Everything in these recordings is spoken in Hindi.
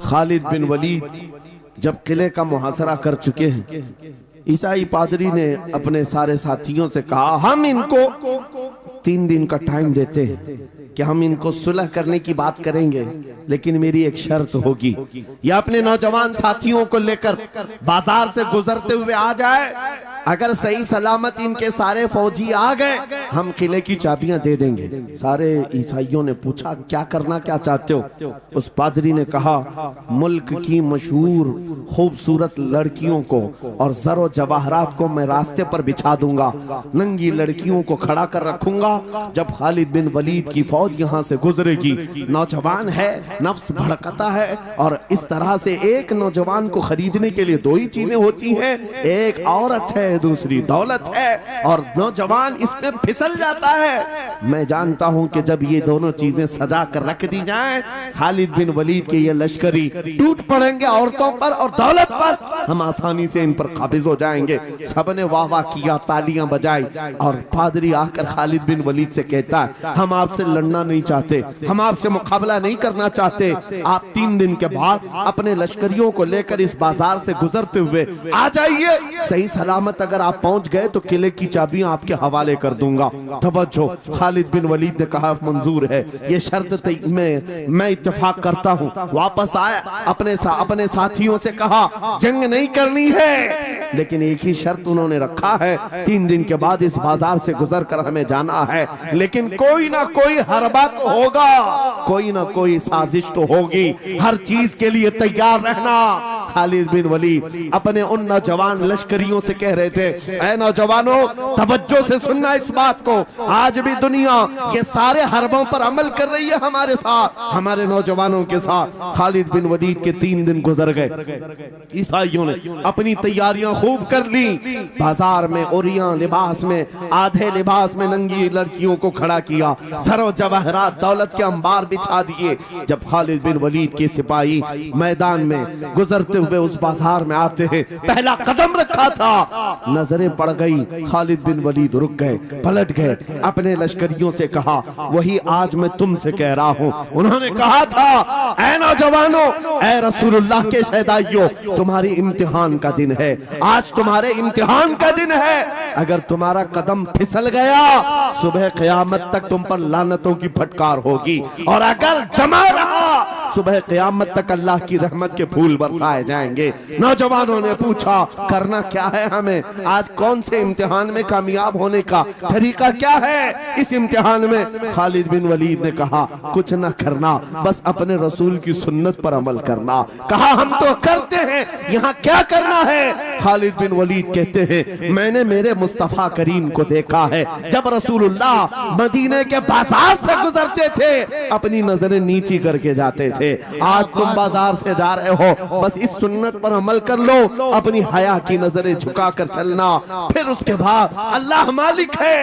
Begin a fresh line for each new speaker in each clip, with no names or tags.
खालिद बिन वलीद जब किले का मुहासरा कर चुके हैं, ईसाई पादरी ने अपने सारे साथियों से कहा, हम इनको 3 दिन का टाइम देते हैं कि हम इनको सुलह करने की बात करेंगे, लेकिन मेरी एक शर्त होगी, या अपने नौजवान साथियों को लेकर बाजार से गुजरते हुए आ जाए, अगर सही सलामत इनके सारे फौजी आ गए हम किले की चाबियां दे देंगे। सारे ईसाइयों ने पूछा, क्या करना क्या चाहते हो? उस पादरी ने कहा, मुल्क की मशहूर खूबसूरत लड़कियों को और जरो जवाहरात को मैं रास्ते पर बिछा दूंगा, नंगी लड़कियों को खड़ा कर रखूंगा, जब खालिद बिन वलीद की फौज यहाँ से गुजरेगी, नौजवान है, नफ्स भड़कता है, और इस तरह से एक नौजवान को खरीदने के लिए 2 ही चीजें होती हैं, एक औरत है, दूसरी दौलत है, और नौजवान इसमें फिसल जाता है। मैं जानता हूं कि जब ये दोनों चीजें सजा कर रख दी जाएं, खालिद बिन वलीद के ये लश्करी टूट पड़ेंगे औरतों पर और दौलत पर, हम आसानी से इन पर काबिज हो जाएंगे। सबने वाह वाह किया, तालियां बजाई, और पादरी आकर खालिद बिन वलीद से कहता है, हम आपसे लड़ना नहीं चाहते, हम आपसे मुकाबला नहीं करना चाहते, आप 3 दिन के बाद अपने लश्करियों को लेकर इस बाजार से गुजरते हुए आ जाइए, सही सलामत अगर आप पहुंच गए तो किले की चाबियां आपके हवाले कर दूंगा। तवज्जो, खालिद बिन वलीद ने कहा, मंजूर है, ये शर्त मैं इत्तेफाक करता हूं। वापस आया, अपने साथियों से कहा, जंग नहीं करनी है, लेकिन एक ही शर्त उन्होंने रखा है, 3 दिन के बाद इस बाजार से गुजर कर हमें जाना है, लेकिन कोई ना कोई हरबा तो होगा, कोई ना कोई साजिश तो होगी, हर चीज के लिए तैयार रहना। खालिद बिन वलीद अपने उन नौजवान लश्करियों से कह रहे थे, ऐ नौजवानों, तवज्जो से सुनना इस बात को, आज भी दुनिया ये सारे हरबों पर अमल कर रही है हमारे साथ, हमारे नौजवानों के साथ। खालिद बिन वलीद के 3 दिन गुजर गए, ईसाइयों ने अपनी तैयारियां खूब कर ली, बाजार में ओरियां लिबास में, आधे लिबास में नंगी लड़कियों को खड़ा किया, सरो जवाहरात दौलत के अंबार बिछा दिए। जब खालिद बिन वलीद के सिपाही मैदान में गुजरते हुए उस बाजार में आते हैं, पहला कदम रखा था, नजरें पड़ गई, खालिद बिन वलीद रुक गए, पलट गए, अपने लश्करियों से कहा, वही आज मैं तुमसे कह रहा हूं। उन्होंने कहा था, ऐ नौजवानों, ऐ रसूलुल्लाह के शहदाइयों, तुम्हारी इम्तिहान का दिन है, आज तुम्हारे इम्तिहान का दिन है, अगर तुम्हारा कदम फिसल गया सुबह क़यामत तक तुम पर लानतों की फटकार होगी, और अगर जमा रहा सुबह क़यामत तक अल्लाह की रहमत के फूल बरसाए जाएंगे। नौजवानों ने पूछा, करना क्या है हमें, आज कौन से इम्तिहान में कामयाब होने का तरीका क्या है इस इम्तिहान में? खालिद बिन वलीद ने कहा, कुछ न करना, बस अपने रसूल की सुन्नत पर अमल करना। कहा, हम तो करते हैं, यहाँ क्या करना है? खालिद बिन वलीद कहते हैं, मैंने मेरे मुस्तफा करीम को देखा है, जब रसूलुल्लाह मदीने के बाजार से गुजरते थे अपनी नजरें नीची करके जाते थे, आज तुम बाजार से जा रहे हो, बस इस सुन्नत पर अमल कर लो, अपनी हया की नजरें झुकाकर चलना, फिर उसके बाद अल्लाह मालिक है।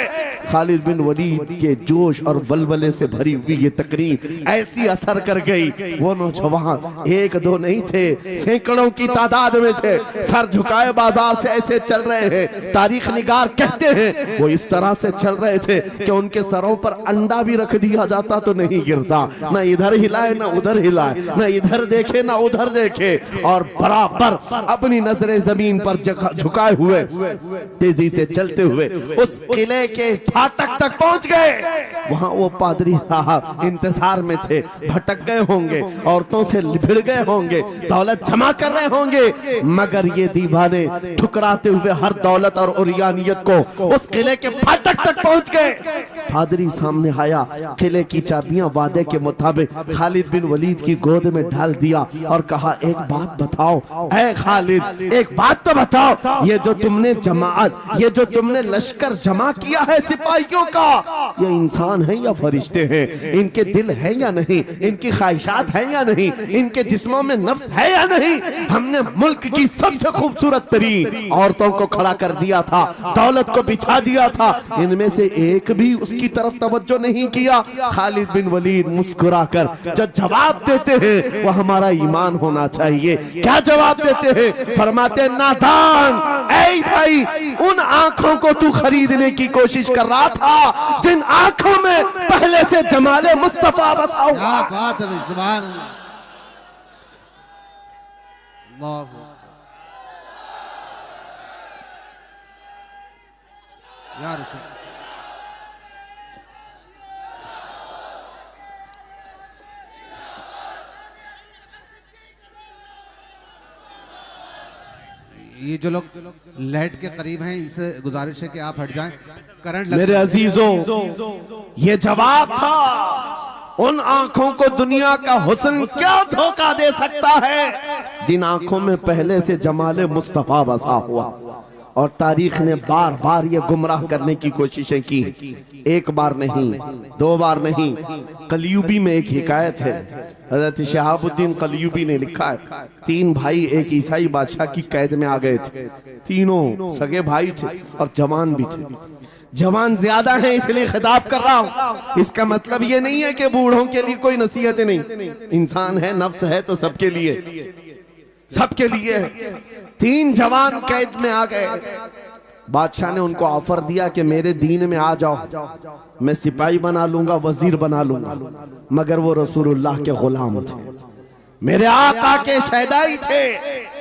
खालिद बिन वलीद के जोश और वलवले से भरी हुई ये तकरीर ऐसी असर कर गई, वो नौजवान 1-2 नहीं थे, सैकड़ों की तादाद में थे, सर झुकाए बाजार से ऐसे चल रहे हैं। तारीख निगार कहते हैं वो इस तरह से चल रहे थे कि उनके सरों पर अंडा भी रख दिया जाता तो नहीं गिरता, न इधर हिलाए न उधर हिलाए, न इधर देखे न उधर देखे, और बराबर अपनी नजरें जमीन पर झुकाए हुए तेजी से चलते हुए उस किले के फाटक तक पहुंच गए। वहां वो पादरी साहब इंतजार में थे, भटक गए होंगे, औरतों से लिपट गए होंगे, दौलत जमा कर रहे होंगे, मगर ये दीवाने ठुकराते हुए हर दौलत और उरियानियत को उस किले के फाटक तक पहुंच गए। पादरी सामने आया, किले की चाबियां वादे के मुताबिक खालिद बिन वलीद की गोद में डाल दिया और कहा, एक बात बताओ ऐ खालिद, एक बात तो बताओ, ये जो तुमने जमात, ये जो तुमने लश्कर जमा किया है सिपाहियों का, ये इंसान है या फरिश्ते हैं? इनके दिल है या नहीं? इनकी ख्वाहिशात है या नहीं? इनके जिस्मों में नफ्स है या नहीं? हमने मुल्क की सबसे खूबसूरत तरीन औरतों को खड़ा कर दिया था, दौलत को बिछा दिया था, इनमें से एक भी उसकी तरफ तवज्जो नहीं किया। खालिद बिन वलीद मुस्कुराकर जो जवाब देते हैं वो हमारा ईमान होना चाहिए। क्या जवाब देते हैं? फरमाते, नादान, ऐसा ही उन आंखों को तू खरीदने की कोशिश कर रहा था जिन आंखों में पहले से जमाले मुस्तफा बसा हुआ।
या रसूल। ये जो लोग लाइट के करीब हैं इनसे गुजारिश है कि आप हट जाएं, करंट
मेरे अजीजों, ये जवाब था उन आंखों को दुनिया का हुस्न क्या धोखा दे सकता है जिन आंखों में पहले से जमाले मुस्तफा बसा हुआ। और तारीख ने बार बार ये गुमराह करने की कोशिशें की, एक बार नहीं, दो बार नहीं। कलयुबी में एक हिकायत है, हजरत शहाबुद्दीन कलयुबी ने लिखा है, 3 भाई एक ईसाई बादशाह की कैद में आ गए थे। तीनों सगे भाई थे और जवान भी थे। जवान ज्यादा है इसलिए खिताब कर रहा हूं। इसका मतलब ये नहीं है कि बूढ़ों के लिए कोई नसीहतें नहीं, इंसान है, नफ्स है, तो सबके लिए, सबके लिए। 3 जवान कैद में आ गए। बादशाह ने उनको ऑफर दिया कि मेरे दीन में आ जाओ, मैं सिपाही बना लूंगा, वजीर बना लूंगा। मगर वो रसूलुल्लाह के गुलाम थे, मेरे आका के शहदाई थे।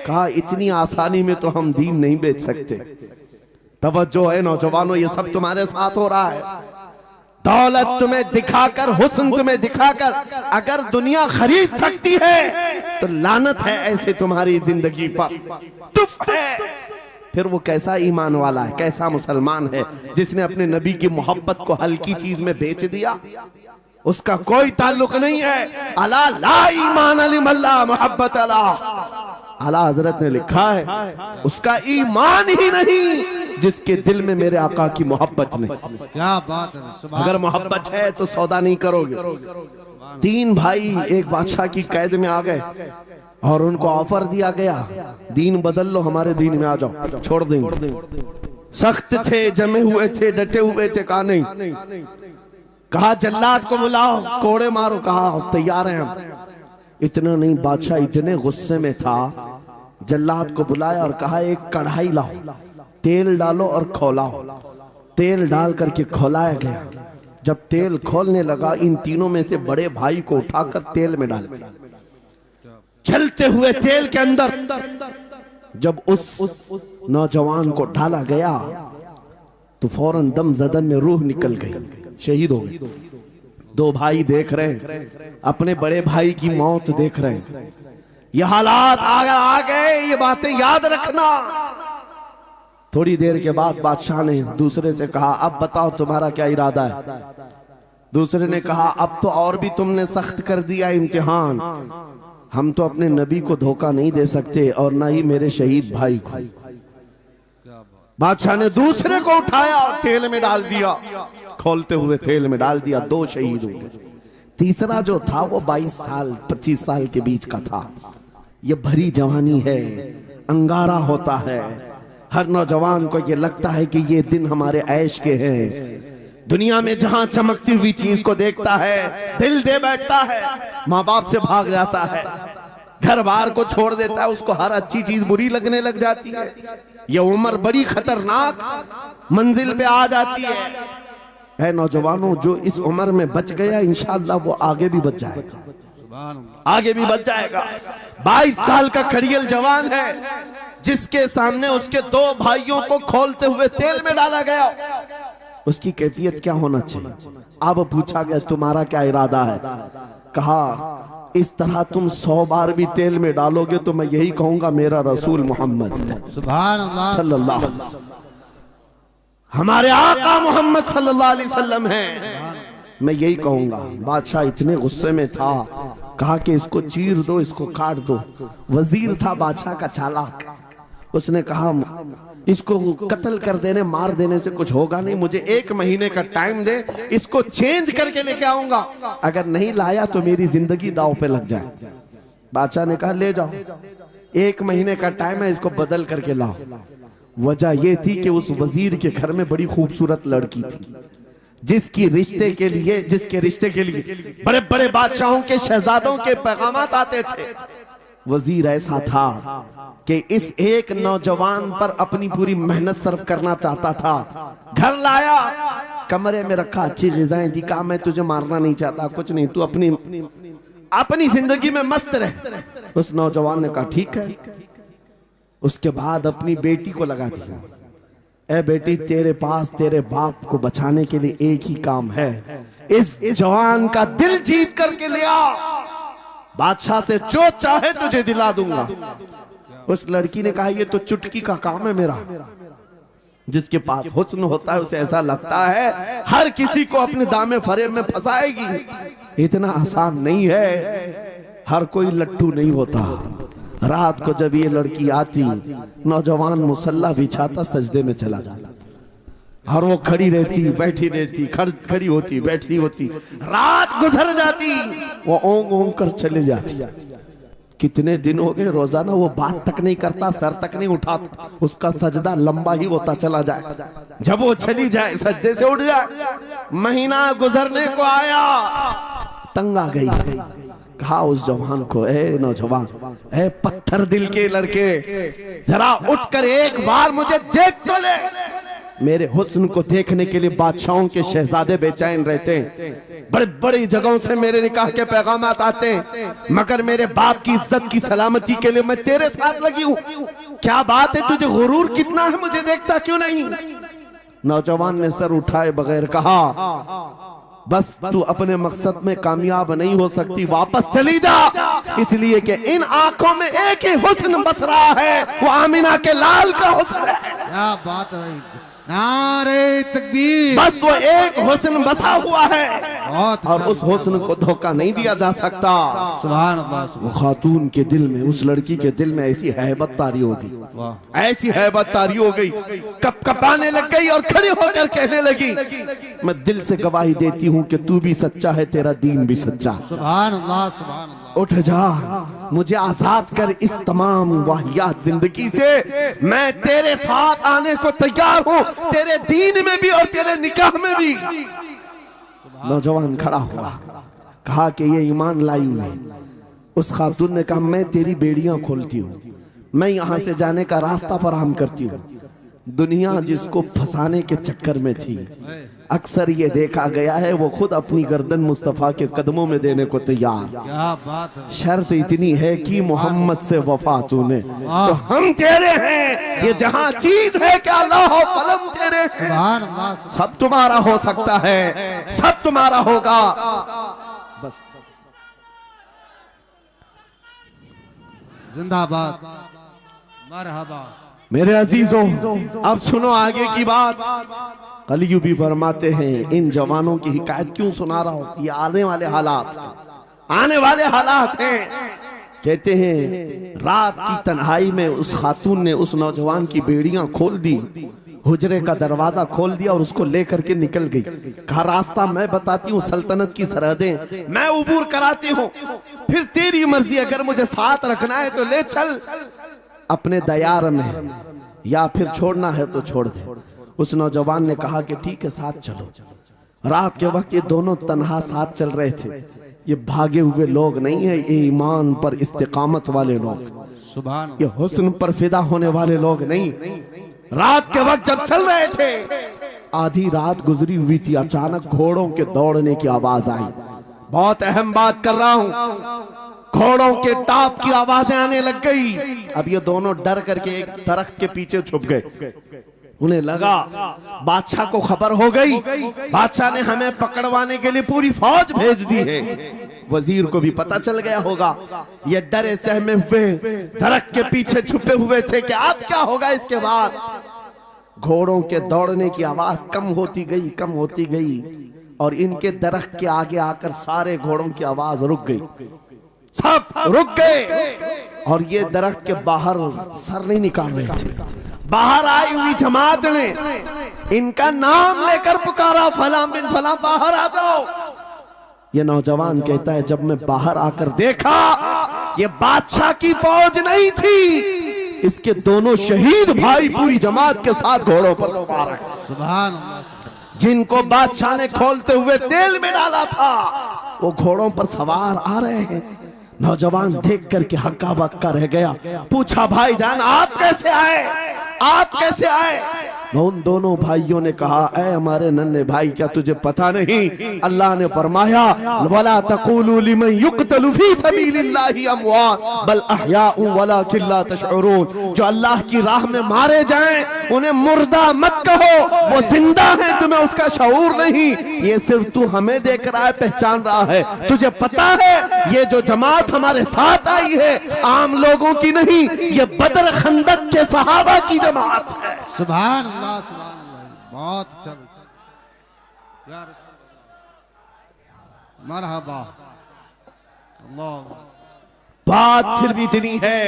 कहा इतनी आसानी में तो हम दीन नहीं बेच सकते। तवज्जो है नौजवानों, ये सब तुम्हारे साथ हो रहा है। दौलत तुम्हें दिखाकर, हुस्न तुम्हें दिखाकर अगर दुनिया खरीद सकती है तो लानत है ऐसे तुम्हारी जिंदगी पर, तुफ है। फिर वो कैसा ईमान वाला है, कैसा मुसलमान है जिसने अपने नबी की मोहब्बत को हल्की चीज में बेच दिया। उसका कोई ताल्लुक नहीं है। अला ला ईमान अलिमल्ला मोहब्बत अला, आला हजरत ने लिखा है उसका ईमान ही नहीं जिसके दिल में मेरे आका की मोहब्बत नहीं।
क्या बात है।
अगर मोहब्बत है तो सौदा नहीं करोगे। 3 भाई एक बादशाह की कैद में आ गए और उनको ऑफर दिया गया, दीन बदल लो, हमारे दीन में आ जाओ, छोड़ देंगे। सख्त थे, जमे हुए थे, डटे हुए थे। कहा नहीं, कहा जल्लाद को बुलाओ, कोड़े मारो। कहा तैयार हैं हम। इतना नहीं, बादशाह इतने गुस्से में था, जल्लाद को बुलाया और कहा एक कढ़ाई लाओ, तेल डालो और खौलाओ। तेल डाल करके खौलाया गया। जब तेल खोलने लगा, इन तीनों में से बड़े भाई को उठाकर तेल में डाल दिया। चलते हुए तेल के अंदर जब उस नौजवान को डाला गया तो फौरन दम जदन में रूह निकल गई, शहीद हो गई। 2 भाई देख रहे हैं, अपने बड़े भाई की मौत देख रहे हैं। ये हालात आ गए, ये बातें याद रखना। थोड़ी देर के बाद बादशाह ने दूसरे से कहा अब बताओ तुम्हारा क्या इरादा है। दूसरे ने कहा अब तो और भी तुमने सख्त कर दिया इम्तिहान, हम तो अपने नबी को धोखा नहीं दे सकते और ना ही मेरे शहीद भाई को। बादशाह ने दूसरे को उठाया और तेल में डाल दिया, खोलते हुए तेल में डाल दिया। 2 शहीद हो गए। तीसरा जो था वो 22 साल 25 साल के बीच का था। ये भरी जवानी है, अंगारा होता है। हर नौजवान को ये लगता है कि ये दिन हमारे ऐश के हैं। दुनिया में जहां चमकती हुई चीज को देखता है दिल दे बैठता है, माँ बाप से भाग जाता है, घर बार को छोड़ देता है, उसको हर अच्छी चीज बुरी लगने लग जाती है। ये उम्र बड़ी खतरनाक मंजिल पे आ जाती है नौजवानों, जो इस उम्र में बच गया इंशाअल्लाह वो आगे भी बच जाएगा, आगे भी बच जाएगा। 22 साल का खड़ियल जवान है जिसके सामने उसके 2 भाइयों को खोलते हुए तेल में डाला गया। उसकी कैफियत क्या होना चाहिए? अब पूछा गया तुम्हारा क्या इरादा है? कहा इस तरह तुम 100 बार भी तेल में डालोगे तो मैं यही कहूंगा मेरा रसूल मोहम्मद
सुभान अल्लाह
सल्लल्लाहु अलैहि वसल्लम, हमारे आका मोहम्मद सल्लल्लाहु अलैहि वसल्लम है, मैं यही कहूंगा। बादशाह इतने गुस्से में था, कहा कि इसको चीर दो, इसको काट दो। वजीर था बादशाह का चालाक, उसने कहा इसको कत्ल कर देने, मार देने से कुछ होगा नहीं, मुझे 1 महीने का टाइम दे, इसको चेंज करके लेके आऊंगा, अगर नहीं लाया तो मेरी जिंदगी दांव पे लग जाए। बादशाह ने कहा ले जाओ, 1 महीने का टाइम है, इसको बदल करके लाओ। वजह यह थी कि उस वजीर के घर में बड़ी खूबसूरत लड़की थी जिसके रिश्ते के लिए बड़े बड़े बादशाहों के शहजादों के पैगामात आते थे। वजीर ऐसा था कि इस एक नौजवान पर अपनी पूरी मेहनत सर्व करना चाहता था। घर लाया, कमरे में रखा, अच्छी ग़िज़ाएं दी, कहा मैं तुझे मारना नहीं चाहता, कुछ नहीं, तू अपनी अपनी जिंदगी में मस्त रहे। उस नौजवान ने कहा ठीक है। उसके बाद अपनी बेटी को लगा दिया, ए बेटी तेरे पास तेरे बाप को बचाने के लिए एक ही काम है, इस जवान का दिल जीत करके ले आ, बादशाह से जो चाहे तुझे दिला दूंगा। उस लड़की ने कहा ये तो चुटकी का काम है मेरा। जिसके पास हुस्न होता है उसे ऐसा लगता है हर किसी को अपने दामे फरेब में फंसाएगी। इतना आसान नहीं है, हर कोई लट्टू नहीं होता। रात को जब ये लड़की आती, नौजवान मुसल्ला बिछाता, सजदे में चला जाता और वो खड़ी रहती बैठी रहती, खड़ी होती बैठी होती, रात गुजर जाती, वो ओंग ओंग कर चले जाती। कितने दिन हो गए, रोजाना वो बात तक नहीं करता, सर तक नहीं उठाता, उसका सजदा लंबा ही होता चला जाए। जब वो चली जाए सजदे से उठ जाए। महीना गुजरने को आया, तंग आ गई, कहा उस जवान को, ए नौजवान, ए पत्थर दिल के लड़के, जरा उठकर एक बार मुझे देख तो ले। मेरे हुस्न को देखने के लिए बादशाहों के शहजादे बेचैन रहते हैं, बड़े बड़ी जगहों से मेरे निकाह के पैगामात आते हैं, मगर मेरे बाप की इज्जत की सलामती के लिए मैं तेरे साथ लगी हूँ। क्या बात है, तुझे गुरूर कितना है, मुझे देखता क्यों नहीं? नौजवान ने सर उठाए बगैर कहा, बस तू अपने मकसद में कामयाब नहीं हो सकती, वापस चली जा, इसलिए कि इन आंखों में एक ही हुस्न बस रहा है, वो आमिना के लाल का हुस्न है।
क्या बात है, नारे तकबीर।
बस वो एक हुस्न बसा हुआ है
बहुत
और उस हुस्न को धोखा नहीं दिया जा सकता।
सुभान अल्लाह।
वो खातून के दिल में, उस लड़की के दिल में ऐसी हैबत तारी हो गई, ऐसी हैबत तारी हो गई, कप कपाने लग गई और खड़ी होकर कहने लगी, मैं दिल से गवाही देती हूँ कि तू भी सच्चा है, तेरा दीन भी सच्चा।
सुभान अल्लाह, सुभान अल्लाह।
उठ जा, मुझे आजाद कर इस तमाम वाहियात जिंदगी से, मैं तेरे साथ आने को तैयार हूँ, तेरे दीन में भी और तेरे निकाह में भी। नौजवान खड़ा हुआ, कहा कि ये ईमान लाई हुई। उस खातून ने कहा मैं तेरी बेड़ियां खोलती हूँ, मैं यहाँ से जाने का रास्ता फराहम करती हूँ। दुनिया जिसको फंसाने के चक्कर में थी, अक्सर ये देखा गया है वो खुद अपनी गर्दन मुस्तफा के कदमों में देने को तैयार।
क्या बात है।
शर्त इतनी है कि मोहम्मद से वफा तूने तो हम तेरे हैं, ये जहां चीज है क्या अल्लाह कलम तेरे,
सुभान अल्लाह।
सब तुम्हारा हो सकता है, सब तुम्हारा होगा। बस
जिंदाबाद, मरहबा।
मेरे अजीजों, अब सुनो आगे की बात। कलियू भी फरमाते हैं, इन जवानों की हिकायत क्यों सुना रहा हूं, ये आने वाले हालात, आने वाले हालात हैं। कहते हैं रात की तन्हाई में उस खातून ने उस नौजवान की बेड़ियां खोल दी, हुजरे का दरवाजा खोल दिया और उसको लेकर के निकल गई। कहा रास्ता मैं बताती हूँ, सल्तनत की सरहदें मैं उबूर कराती हूँ, फिर तेरी मर्जी, अगर मुझे साथ रखना है तो ले चल अपने दयार में, या फिर छोड़ना है तो छोड़ दे। उस नौजवान ने कहा कि ठीक है साथ चलो। रात के वक्त ये दोनों तन्हा साथ चल रहे थे। ये भागे हुए लोग नहीं है, ये ईमान पर इस्तिकामत वाले लोग,
सुभान,
ये हुस्न पर फिदा होने वाले लोग नहीं। रात के वक्त जब चल रहे थे, आधी रात गुजरी हुई थी, अचानक घोड़ों के दौड़ने की आवाज आई। बहुत अहम बात कर रहा हूं, घोड़ों के टाप की आवाजें आने लग गई। अब ये दोनों डर करके एक दरख्त के पीछे छुप गए। उन्हें लगा बादशाह को खबर हो गई, बादशाह ने हमें पकड़वाने के लिए पूरी फौज भेज दी है। वजीर को भी पता चल गया होगा, ये डरे सहमे हुए दरख्त के पीछे छुपे हुए थे कि अब क्या होगा इसके बाद। घोड़ों के दौड़ने की आवाज कम होती गई, कम होती गई, और इनके दरख्त के आगे आकर सारे घोड़ों की आवाज रुक गई, सब रुक गए। और ये दरख्त के बाहर सर नहीं निकाल रहे थे। बाहर आई हुई जमात ने इनका नाम लेकर पुकारा, फलां बिन फलां बाहर आ जाओ। ये नौजवान कहता है जब मैं बाहर आकर देखा, ये बादशाह की फौज नहीं थी, इसके दोनों शहीद भाई पूरी जमात के साथ घोड़ों पर सवार हैं।
सुभान अल्लाह।
जिनको बादशाह ने खोलते हुए तेल में डाला था, वो घोड़ों पर सवार आ रहे हैं। नौजवान देख करके हक्का बक्का रह गया। पूछा भाईजान आप कैसे आए, आप कैसे आए? उन दोनों भाइयों ने कहा, ऐ हमारे नन्हे भाई, क्या तुझे पता नहीं अल्लाह ने फरमाया वला तक़ूलू लिमन युक़तलु फी सबीलिल्लाहि अमवात बल अहयाउ वलाकिन ला तशऊरून। जो अल्लाह की राह में मारे जाएं उन्हें मुर्दा मत कहो, वो जिंदा है, तुम्हें उसका शऊर नहीं। ये सिर्फ तू हमें देख रहा है, पहचान रहा है। तुझे पता है ये जो जमात हमारे साथ आई है आम लोगों की नहीं, ये बदर खंदक के सहाबा की जमात है।
सुभान अल्लाह, सुभान अल्लाह, बहुत अच्छा या रसूल अल्लाह, मरहबा। अल्लाह,
बात सिर्फ इतनी है,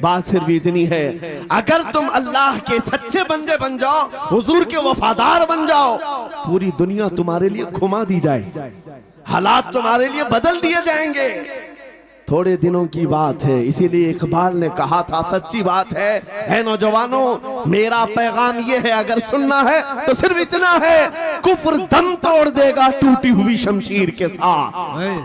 बात सिर्फ इतनी है, अगर तुम अल्लाह के सच्चे बंदे बन जाओ, हुजूर के वफादार बन जाओ, पूरी दुनिया तुम्हारे लिए घुमा दी जाए, हालात तुम्हारे लिए बदल दिए जाएंगे। थोड़े दिनों की बात है, इसीलिए इकबाल ने कहा था, सच्ची बात है नौजवानों, मेरा पैगाम ये है, अगर सुनना है तो सिर्फ इतना है, कुफ्र दम तोड़ देगा टूटी हुई शमशीर के साथ,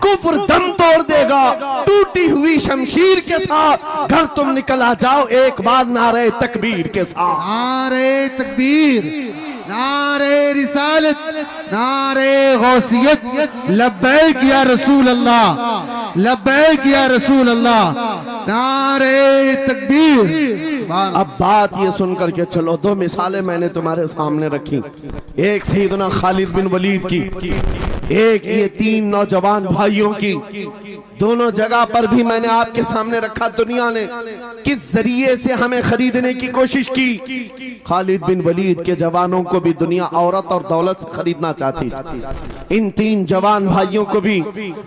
कुफ्र दम तोड़ देगा टूटी हुई शमशीर के साथ। घर तुम निकल आ जाओ एक बार नारे तकबीर के साथ।
नारे तकबीर, नारे रिसालत, नारे गौसियत, लब्बैक या रसूल अल्लाह, लब्बैक या रसूल अल्लाह, नारे तकबीर।
अब बात ये सुनकर के चलो, दो मिसालें मैंने तुम्हारे सामने रखी, एक सैयदना खालिद बिन वलीद की, एक ये तीन नौजवान भाइयों की। दोनों जगह पर भी मैंने आपके सामने रखा दुनिया ने किस जरिए से हमें खरीदने की कोशिश की। खालिद बिन वलीद के जवानों को भी दुनिया औरत और दौलत से खरीदना चाहती थी, इन तीन जवान भाइयों को भी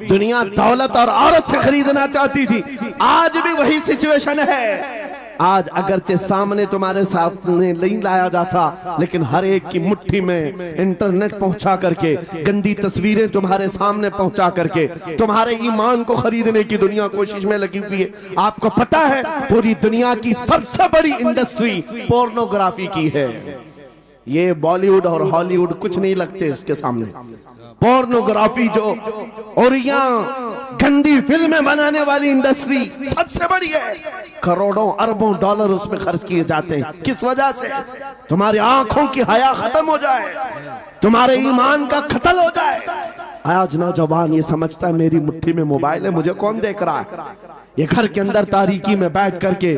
दुनिया दौलत और औरत से खरीदना चाहती थी। आज भी वही सिचुएशन है। आज अगरचे सामने तुम्हारे सामने नहीं लाया जाता, लेकिन हर एक की मुट्ठी में इंटरनेट पहुंचा करके, गंदी तस्वीरें तुम्हारे सामने पहुंचा करके तुम्हारे ईमान को खरीदने की दुनिया कोशिश में लगी हुई है। आपको पता है पूरी दुनिया की सबसे बड़ी इंडस्ट्री पोर्नोग्राफी की है। ये बॉलीवुड और हॉलीवुड कुछ नहीं लगते उसके सामने। पोर्नोग्राफी जो और यहाँ गंदी फिल्में बनाने वाली इंडस्ट्री सबसे बड़ी है, करोड़ों अरबों डॉलर उसमें खर्च किए जाते हैं। किस वजह से? तुम्हारी आंखों की हया खत्म हो जाए, तुम्हारे ईमान का कत्ल हो जाए। आज नौजवान ये समझता है मेरी मुट्ठी में मोबाइल है, मुझे कौन देख रहा है। ये घर के अंदर तारीकी में बैठ करके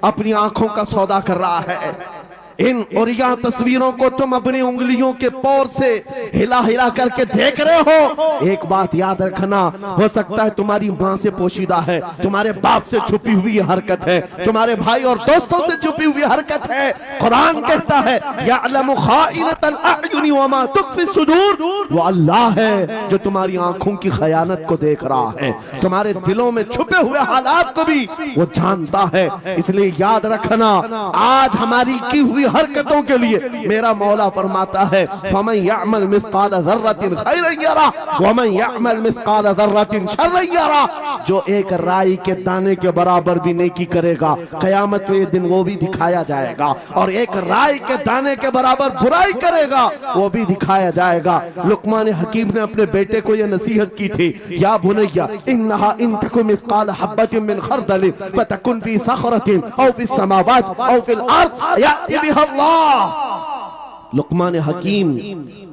अपनी आंखों का सौदा कर रहा है। इन और यहाँ तस्वीरों को तुम अपनी उंगलियों के पौर से हिला हिला करके देख रहे हो। एक बात याद रखना, हो सकता है तुम्हारी माँ से पोशीदा है, तुम्हारे बाप से छुपी हुई हरकत है, तुम्हारे भाई और दोस्तों से छुपी हुई हरकत है। कुरान कहता है यअलमु खाइनतल अयुनि वमा तुख्फी सुदूर, वो अल्लाह है जो तुम्हारी आंखों की खयानत को देख रहा है, तुम्हारे दिलों में छुपे हुए हालात को भी वो जानता है। इसलिए याद रखना, आज हमारी की हुई हरकतों के लिए मेरा मौला फरमाता है फमन यअमल मिस्काल ज़र्रतिन खैरन यरा वमन यअमल मिस्काल ज़र्रतिन शर्रन यरा। जो एक राई के दाने के बराबर भी नेकी करेगा, कयामत में दिन वो भी दिखाया जाएगा, और एक राई के दाने के बराबर बुराई करेगा वो भी दिखाया जाएगा। लुकमान हकीम ने अपने बेटे को यह नसीहत की थी, या बुनैया इन्नहा इन तकुन मिस्काल हब्बतिन मिन खरदलिन फतकुन फी सखरतिन औ फी समावात औ फिल अर्द याति बिहा अल्लाह। लुकमान हकीम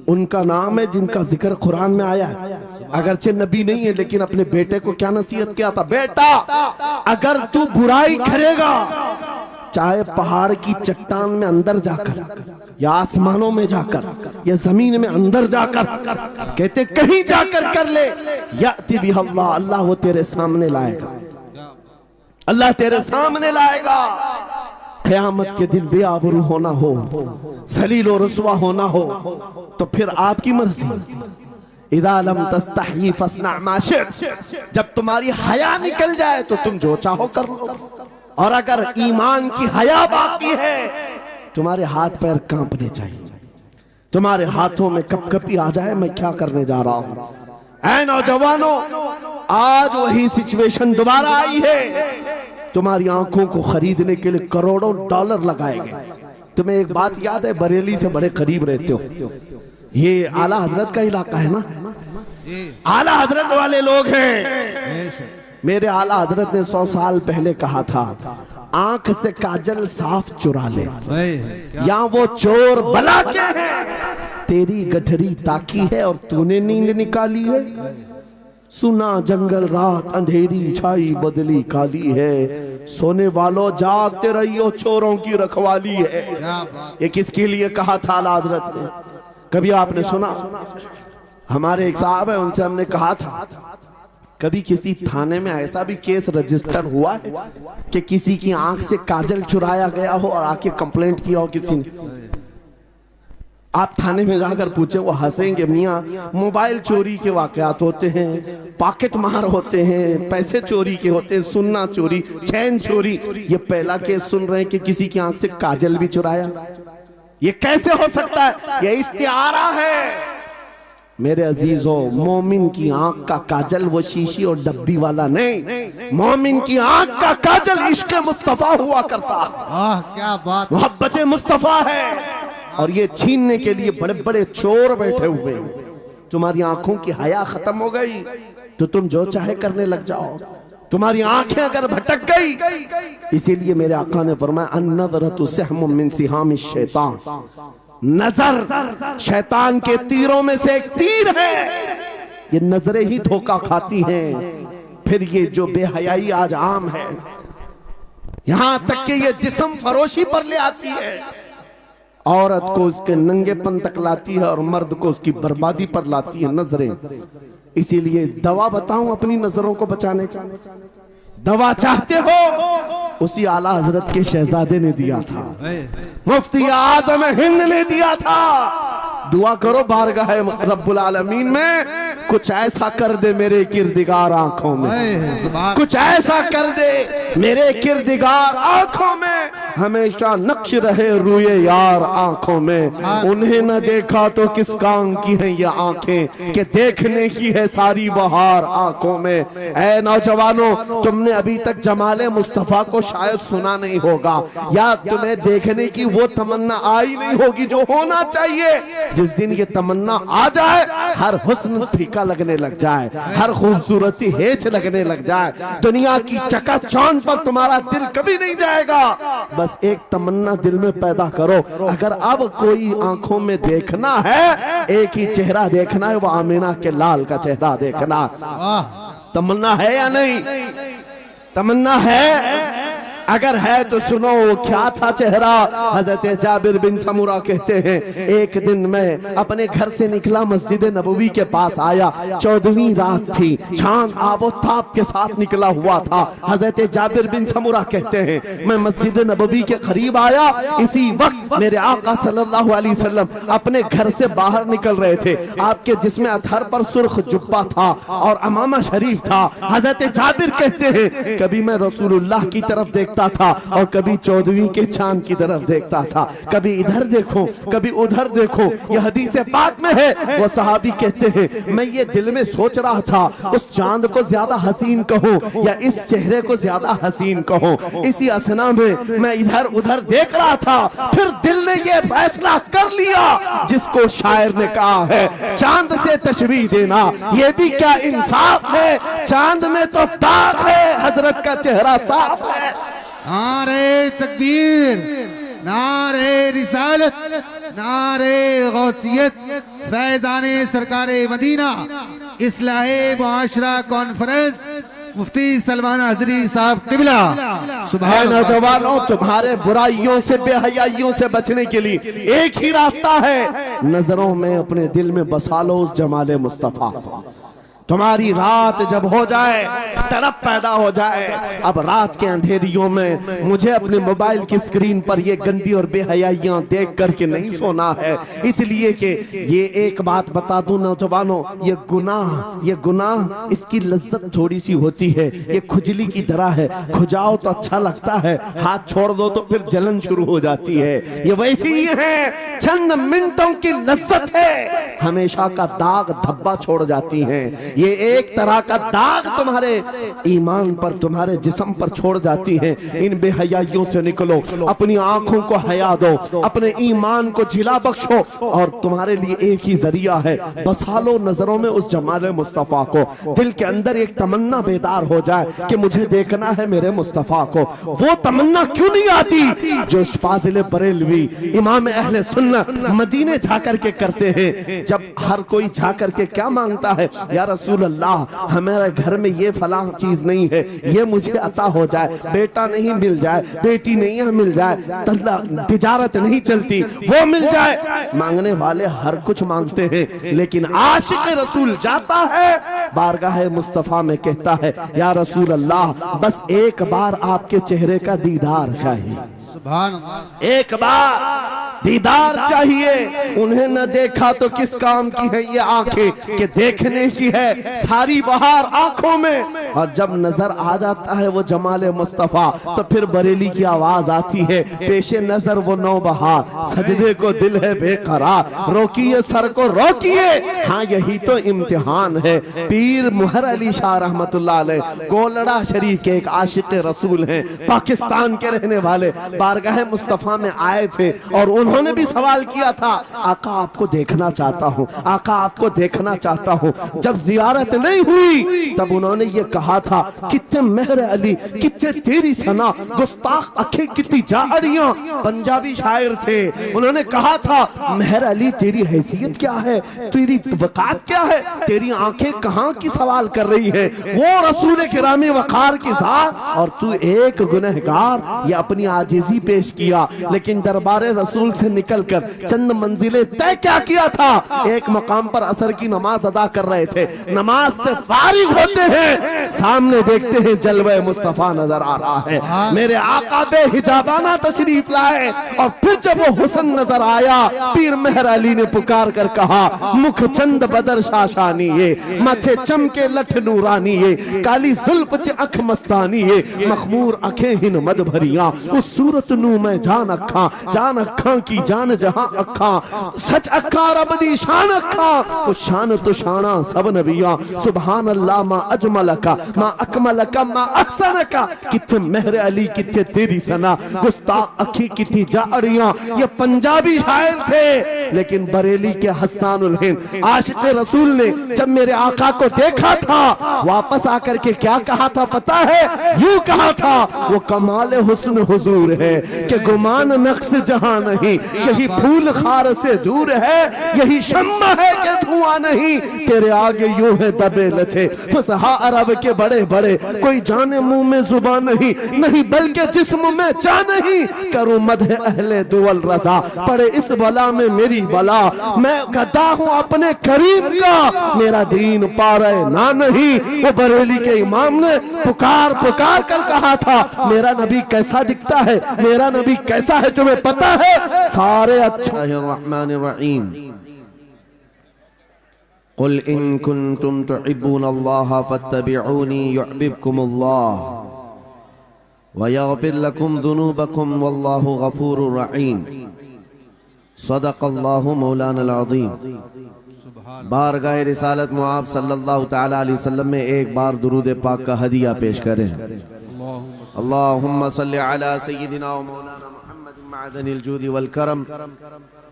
उनका नाम है जिनका जिक्र कुरान में आया है, अगरचे नबी नहीं है, लेकिन अपने बेटे को क्या नसीहत किया था, बेटा अगर तू बुराई करेगा, चाहे पहाड़ की चट्टान में अंदर जाकर या आसमानों में जाकर या जमीन में अंदर जाकर, कहते कहीं जाकर कर ले, याति बिहा अल्लाह, अल्लाह वो तेरे सामने लाएगा, अल्लाह तेरे सामने लाएगा। क़यामत के दिन बेआबरू होना हो, जलील और रुसवा होना हो, तो फिर आपकी मर्जी। इज़ा लम तस्तही फस्ना मा शि'त, जब तुम्हारी हया निकल जाए तो तुम जो चाहो कर लो, और अगर ईमान की हया बाकी है तुम्हारे हाथ पैर कांपने चाहिए, तुम्हारे हाथों में कपकपी आ जाए मैं क्या करने जा रहा हूं। ऐ नौजवानों, आज वही सिचुएशन दोबारा आई है। तुम्हारी आंखों को खरीदने के लिए करोड़ों डॉलर लगाए गए। तुम्हें एक बात याद है, बरेली से बड़े करीब रहते हो, ये आला हजरत का इलाका है ना, आला हजरत वाले लोग हैं। मेरे आला हजरत ने 100 साल पहले कहा था, आंख से काजल साफ चुरा ले,
क्या
या वो चोर बला के है, तेरी गठरी ताकी है और तूने नींद निकाली है। सुना जंगल रात अंधेरी छाई बदली काली है, सोने वालों जागते रहियो चोरों की रखवाली है।
बात।
ये किसके लिए कहा था आला हजरत ने? कभी आपने सुना? हमारे एक साहब है, उनसे हमने कहा था कभी किसी थाने में ऐसा भी केस रजिस्टर हुआ है कि किसी की आंख से काजल चुराया गया हो और आके कंप्लेंट किया हो किसी ने? आप थाने में जाकर पूछे, वो हंसेंगे। मियाँ, मोबाइल चोरी के वाकयात होते हैं, पॉकेट मार होते हैं, पैसे चोरी के होते हैं, सुन्ना चोरी, चैन चोरी। ये पहला केस सुन रहे हैं कि किसी की आंख से काजल भी चुराया। ये कैसे हो सकता है? ये इस्तिआरा है। मेरे अजीजों, मोमिन की आंख का काजल वो शीशी और डब्बी वाला नहीं, मोमिन की आंख का काजल इश्क मुस्तफा हुआ करता।
क्या बात।
मोहब्बत मुस्तफा है। और ये छीनने के लिए बड़े बड़े चोर बैठे हुए हैं। तुम्हारी आंखों की हया खत्म हो गई तो तुम जो चाहे करने लग जाओ। तुम्हारी आंखें अगर भटक गई, इसीलिए मेरे आका ने फरमाया अन्नज़रतु सहमुम मिन सिहामिश शैतान, नजर शैतान के तीरों में से एक तीर है। ये नजरें ही धोखा खाती हैं। फिर ये जो बेहयाई आज आम है, यहां तक कि ये जिस्म फरोशी पर ले आती है, औरत को उसके नंगेपन तक लाती है और मर्द को उसकी बर्बादी पर लाती है नजरें। इसीलिए दवा बताऊं अपनी नजरों को बचाने का? दवा चाहते हो? उसी आला हजरत के शहजादे ने दिया था, मुफ्ती आजम हिंद ने दिया था। दुआ करो बारगाह रब्बुल आलमीन में कुछ ऐसा कर दे मेरे किरदिगार आंखों में, कुछ ऐसा कर दे मेरे किरदिगार आंखों में, हमेशा नक्श रहे रूए यार आंखों में। उन्हें न देखा तो किस काम की है ये आंखें कि देखने की है सारी बहार आंखों में। ऐ नौजवानों, तुमने अभी तक जमाले मुस्तफा को शायद सुना नहीं होगा, या तुम्हें देखने की वो तमन्ना आई नहीं होगी जो होना चाहिए। जिस दिन ये तमन्ना आ जाए, हर हुस्न फीका लगने लग जाए, हर खूबसूरती हेच लगने लग जाए, दुनिया की चकाचौंध पर तुम्हारा दिल कभी नहीं जाएगा। बस एक तमन्ना दिल में पैदा करो, अगर अब कोई आंखों में देखना है, एक ही चेहरा देखना है, वो आमीना के लाल का चेहरा देखना। तमन्ना है या नहीं? तमन्ना है? अगर है तो सुनो क्या था चेहरा। हजरत जाबिर बिन समुरा कहते हैं, एक दिन मैं अपने घर से निकला, मस्जिद नबवी के पास आया, 14वीं रात थी, चांद आबोताब के साथ निकला हुआ था। हजरत जाबिर बिन समुरा कहते हैं, मैं मस्जिद नबवी के करीब आया, इसी वक्त मेरे आका सल्लल्लाहु अलैहि वसल्लम अपने घर से बाहर निकल रहे थे। आपके जिस्म अतहर पर सुर्ख जुब्बा था और अमामा शरीफ था। हजरत जाबिर कहते हैं, कभी मैं रसूलुल्लाह की तरफ देखता था और कभी 14वीं के चांद की तरफ देखता था, कभी इधर देखो कभी उधर देखो। यह हदीस पाक में है। वो सहाबी कहते हैं, मैं ये दिल में सोच रहा था, उस चांद को ज्यादा हसीन कहूं या इस चेहरे को ज्यादा हसीन कहूं। इसी असना में मैं इधर उधर देख रहा था, फिर दिल ने ये फैसला कर लिया जिसको शायर ने कहा है, चांद से तशबीह देना ये भी क्या इंसाफ है, चांद में तो दाग है, हजरत का चेहरा साफ है।
नारे तकबीर, नारे रिसालत, नारे गौसियत, फैज़ाने सरकारे मदीना, इस्लाहे मुआशरा कॉन्फ्रेंस, मुफ्ती सलमान हजरी साहब किबला।
सुबह नौजवानों, तुम्हारे बुराइयों से बेहयाइयों से बचने के लिए एक ही रास्ता है, नजरों में अपने दिल में बसा लो उस जमाले मुस्तफा को। तुम्हारी रात जब हो जाए, तड़प पैदा हो जाए, अब रात के अंधेरियों में मुझे अपने मोबाइल की स्क्रीन पर ये गंदी और बेहयाइयां देख करके नहीं सोना है। इसलिए कि ये एक बात बता दूं नौजवानों, ये गुनाह इसकी लज्जत थोड़ी सी होती है, ये खुजली की तरह है, खुजाओ तो अच्छा लगता है, हाथ छोड़ दो तो फिर जलन शुरू हो जाती है। ये वैसी ही है, चंद मिनटों की लज्जत है, हमेशा का दाग धब्बा छोड़ जाती है। ये एक तरह का दाग तुम्हारे ईमान पर, तुम्हारे जिस्म पर छोड़ जाती है। इन बेहयाइयों से निकलो, अपनी आंखों को हया दो, अपने ईमान को जिला बख्शो, और तुम्हारे लिए एक ही जरिया है, बसा लो नजरों में उस जमाल मुस्तफा को। दिल के अंदर एक तमन्ना बेदार हो जाए कि मुझे देखना है मेरे मुस्तफा को। वो तमन्ना क्यों नहीं आती जो फाजिल बरेलवी इमाम अहले सुन्नत मदीने जाकर के करते हैं। जब हर कोई जाकर के क्या मांगता है, या रसूल अल्लाह हमारे घर में ये फलां चीज नहीं है, ये मुझे अता हो जाए, बेटा नहीं मिल जाए, बेटी नहीं मिल जाए, तिजारत नहीं चलती, वो मिल जाए। मांगने वाले हर कुछ मांगते हैं, लेकिन आशिक रसूल जाता है बारगाह मुस्तफा में, कहता है या रसूल अल्लाह बस एक बार आपके चेहरे का दीदार चाहिए,
सुभान अल्लाह,
एक बार दीदार चाहिए। उन्हें न देखा तो किस काम की है ये आंखें कि देखने की है सारी बहार आंखों में। और जब नजर आ जाता है वो जमाले मुस्तफा, तो फिर बरेली की आवाज आती है, पेशे नजर वो नौ बहार, सजदे को दिल है बेकरार, रोकिए सर को रोकिए, हाँ यही तो इम्तिहान है। पीर मुहर अली शाह रहमतुल्लाह अलैह गोलड़ा शरीफ के एक आशिक रसूल हैं, पाकिस्तान के रहने वाले, बारगाह मुस्तफा में आए थे और उन्होंने भी सवाल किया था, आका आपको देखना चाहता हूँ, आका आपको देखना चाहता हूँ। जब जियारत नहीं हुई तब उन्होंने ये कहा था, कितने मेहर अली, कितने तेरी सना, गुस्ताख अखे कितनी जारियां। पंजाबी शायर थे, उन्होंने कहा था मेहर अली तेरी हैसियत क्या है, तेरी वकात क्या है, तेरी आंखें कहाँ की सवाल कर रही है, वो रसूल किरामी वकार की जात, और तू एक गुनहगार। ये अपनी आजिजी पेश किया, लेकिन दरबारे रसूल से निकलकर चंद मंजिलें तय क्या किया था। एक मकाम पर असर की नमाज अदा कर रहे थे, नमाज से फारिग होते हैं, सामने देखते हैं जलवे मुस्तफा नजर आ रहा है, मेरे आका बेहिजाबाना तशरीफ लाए। और फिर जब वो हुस्न नजर आया, पीर मेहर अली ने पुकार कर कहा, मुख चंद बदर शाशानी ये, माथे चमके लठ नूरानी ये, काली जुल्फ ते अख मस्तानी ये, मखमूर अखे हिन मद भरिया, उस सूरत नू मैं जान अखा, जान अखा की जान जहां अखा, सच अखा रब दी शान अखा, उस शान तो शाना सब नबिया, सुभान अल्लाह मा अजमल का, मा अकमल का, मा अहसन का। कितने मेहर अली, कितने तेरी सना, गुस्ताख अखी कितनी जारियां। ये पंजाबी शायर थे, लेकिन बरेली के हस्सानुल हिंद आशिक रसूल ने जब मेरे आका को देखा था, वापस आकर के क्या कहा था पता है, यूं कहा था, वो कमाल हुस्न हुजूर है कि गुमान नक्श जहां नहीं, यही फूल खार से दूर है, यही शम्मा है कि धुआं नहीं, तेरे आगे यूं है दबे लचे फसहा अरब के बड़े बड़े, कोई जाने मुंह में जुबान नहीं, नहीं बल्कि जिस्म में जा नहीं, करूं मदह अहले दुवल रजा, पड़े इस बला में मेरी बला, मैं गदा हूं अपने करीम का, मेरा दीन पा रहे ना नहीं। वो बरेली के इमाम ने पुकार पुकार कर कहा था, मेरा नबी कैसा दिखता है, मेरा नबी कैसा है, तुम्हें पता है? सारे अच्छा रहमानिर्रहीम, कुल इन कुंतुम तुहिब्बूनल्लाह फत्तबिऊनी युहब्बुकुमुल्लाह व यगफिर लकुम दुनूबकुम वल्लाहु गफूरुर रहीम। सदक़ल्लाहु मौलाना अज़ीम। बारगाह रिसालत मुआब सल्लल्लाहु तआला अलैहि वसल्लम में एक बार दुरूद पाक का हदिया पेश करें। अल्लाहुम्मा सल्लि अला सय्यिदिना व मौलाना मुहम्मदिन मअदनिल जूदि वल करम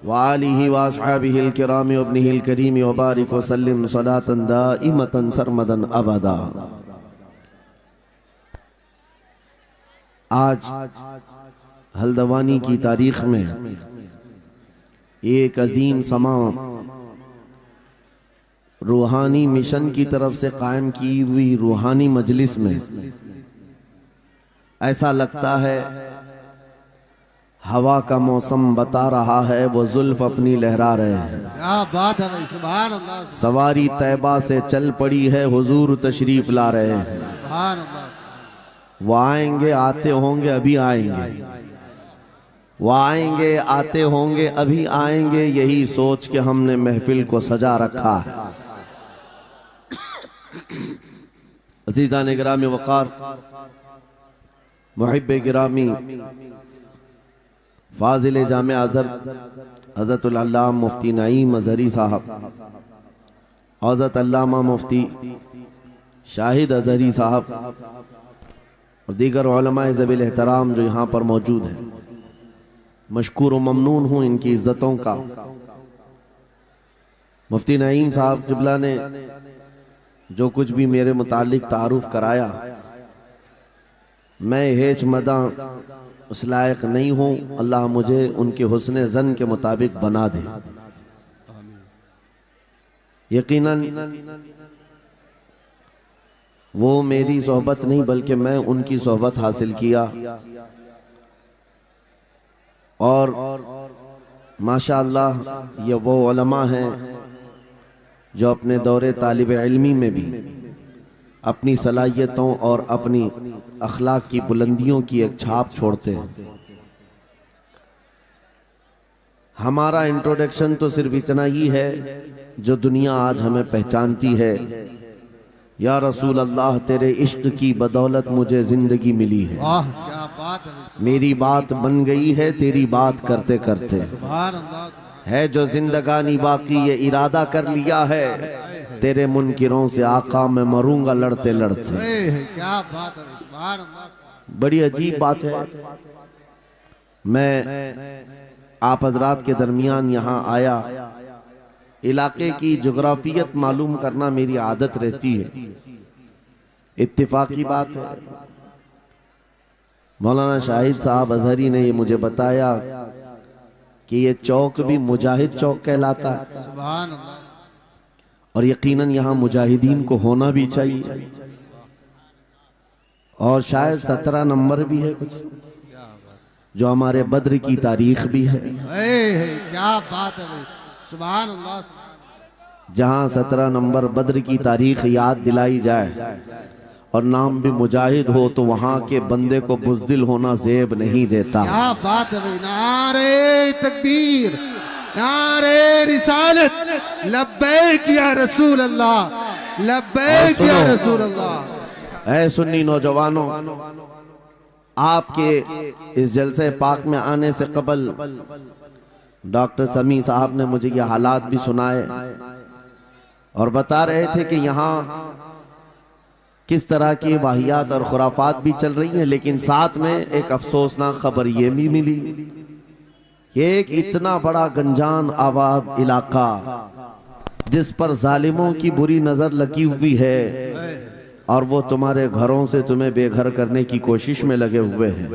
व आलिहि व अस्हाबिहिल किराम व इब्निहिल करीम व बारिक व सल्लिम सलातन दाइमतन सरमदन अबदा। आज हल्द्वानी की तारीख में एक अजीम समा रूहानी मिशन की तरफ से कायम की हुई रूहानी मजलिस में ऐसा लगता है हवा का मौसम बता रहा है, वो जुल्फ अपनी लहरा रहे हैं।
क्या बात है भाई, सुभान अल्लाह।
सवारी तैबा से चल पड़ी है, हुजूर तशरीफ ला रहे हैं।
सुभान अल्लाह।
वो आएंगे, आते होंगे, अभी आएंगे, वो आएंगे, आते होंगे, अभी आएंगे, यही सोच के हमने महफिल को सजा रखा है। अज़ीज़ान गिरामी वक़ार, मुहिब्बे गिरामी, फाजिल जामे हज़रतुल अल्लामा मुफ्ती नईम अज़हरी साहब हज़रत अल्लामा मुफ्ती शाहिद अज़हरी साहब और दीगर उलमाए ज़वील एहतराम जो यहाँ पर मौजूद हैं, मशकूर व ममनून हूँ इनकी इज़्ज़तों का। मुफ्ती नईम साहब क़िबला ने जो कुछ भी मेरे मुतालिक तारुफ कराया, मैं हेच मदा उस लायक नहीं हूँ। अल्लाह मुझे उनके हुस्न ज़न के मुताबिक बना दे। यकीनन वो मेरी सोहबत नहीं बल्कि मैं उनकी सोहबत हासिल किया, और माशाअल्लाह ये वो उलमा हैं जो अपने दौरे तालिब इल्मी में भी अपनी सलाहियतों और अपनी अखलाक की बुलंदियों की एक छाप छोड़ते हैं। हमारा इंट्रोडक्शन तो सिर्फ इतना ही है जो दुनिया आज हमें पहचानती है। या रसूल अल्लाह, तेरे इश्क की बदौलत मुझे जिंदगी मिली है।
वाह क्या बात है।
मेरी बात बन गई है तेरी बात करते करते। है जो जिंदगानी बाकी ये इरादा कर लिया है, तेरे मुनकिरों से आका मैं मरूंगा लड़ते लड़ते।
क्या बात है।
बड़ी अजीब बात है। मैं आप हजरात के दरमियान यहाँ आया, इलाके की जोग्राफियत मालूम करना मेरी आदत रहती है। इत्तेफाकी बात है, मौलाना शाहिद साहब अजहरी ने ये मुझे बताया कि ये चौक भी मुजाहिद चौक कहलाता है,
सुभान अल्लाह।
और यकीनन यहाँ मुजाहिदीन को होना भी चाहिए। और शायद 17 नंबर भी है कुछ, जो हमारे बद्र की तारीख भी है।
क्या बात है भाई, सुभान अल्लाह।
जहाँ 17 नंबर बद्र की तारीख याद दिलाई जाए और नाम भी मुजाहिद हो, तो वहाँ के बंदे को बुज़दिल होना ज़ेब नहीं देता।
क्या बात है भाई। नारे तकबीर, नारे रिसालत, लब्बैक या रसूल अल्लाह, लब्बैक या रसूल अल्लाह।
ऐ सुन्नी नौजवानों, आपके इस जलसे पाक में आने से कबल डॉक्टर समी साहब ने मुझे ये हालात भी सुनाए और बता रहे थे कि यहाँ किस तरह की वाहियात और खुराफात भी चल रही हैं। लेकिन साथ में एक अफसोसनाक खबर ये भी मिली कि एक इतना बड़ा गंजान आबाद इलाका जिस पर जालिमों की बुरी नजर लगी हुई है और वो तुम्हारे घरों से तुम्हें बेघर करने की कोशिश में लगे हुए हैं।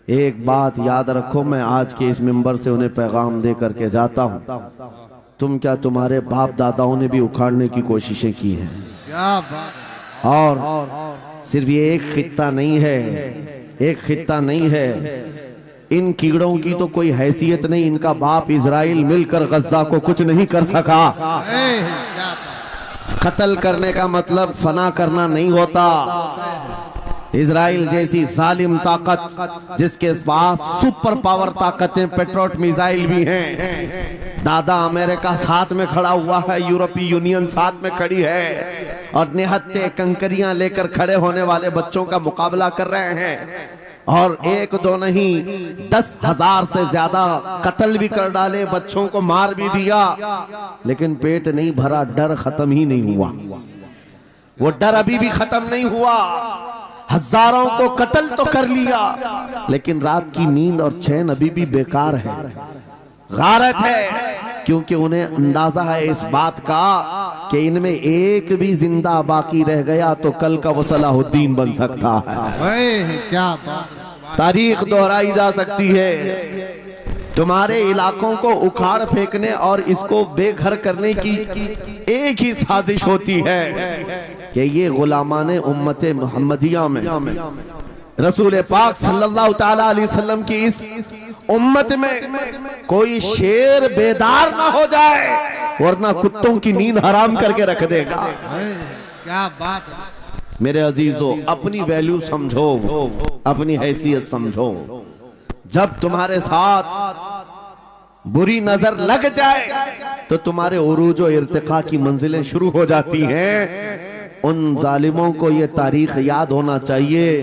एक बात याद रखो, मैं आज के इस मिंबर से उन्हें पैगाम दे करके जाता हूँ, तुम क्या तुम्हारे बाप दादाओं ने भी उखाड़ने की कोशिशें की हैं।
क्या बात।
और सिर्फ ये एक खित्ता नहीं है, एक खित्ता नहीं है, इन कीड़ों की तो कोई हैसियत नहीं। इनका बाप इजराइल मिलकर गज्जा को कुछ नहीं कर सका। कत्ल करने का मतलब फना करना नहीं होता। इजराइल जैसी जालिम ताकत जिसके पास सुपर पावर ताकतें, पेट्रोट मिसाइल भी हैं, दादा अमेरिका साथ में खड़ा हुआ है, यूरोपीय यूनियन साथ में खड़ी है और निहत्ते कंकरियां लेकर खड़े होने वाले बच्चों का मुकाबला कर रहे हैं। और एक दो नहीं 10,000 से ज्यादा कत्ल भी कर डाले, बच्चों को मार भी दिया, लेकिन पेट नहीं भरा, डर खत्म ही नहीं हुआ। वो डर अभी भी खत्म नहीं हुआ। हजारों को कत्ल तो कर लिया, लेकिन रात की नींद और चैन अभी भी बेकार है, गारत है, क्योंकि उन्हें अंदाजा है इस बात का कि इनमें एक भी जिंदा बाकी रह गया तो कल का वो सलाहुद्दीन बन सकता है।
क्या बात।
तारीख दोहराई जा सकती है। तुम्हारे इलाकों को उखाड़ फेंकने और इसको बेघर करने की एक ही साजिश होती है कि ये गुलामाने उम्मत मुहम्मदिया में रसूल पाक सल्लल्लाहु ताला अलैहि वसल्लम की इस उम्मत में कोई शेर बेदार ना हो जाए, वरना कुत्तों की नींद हराम करके रख देगा।
क्या बात है।
मेरे अजीजों, अपनी वैल्यू समझो, अपनी हैसियत समझो। जब तुम्हारे साथ बुरी नजर लग जाए तो तुम्हारे उरूज और इर्तिका की मंजिलें शुरू हो जाती हैं। उन जालिमों को ये तारीख याद होना चाहिए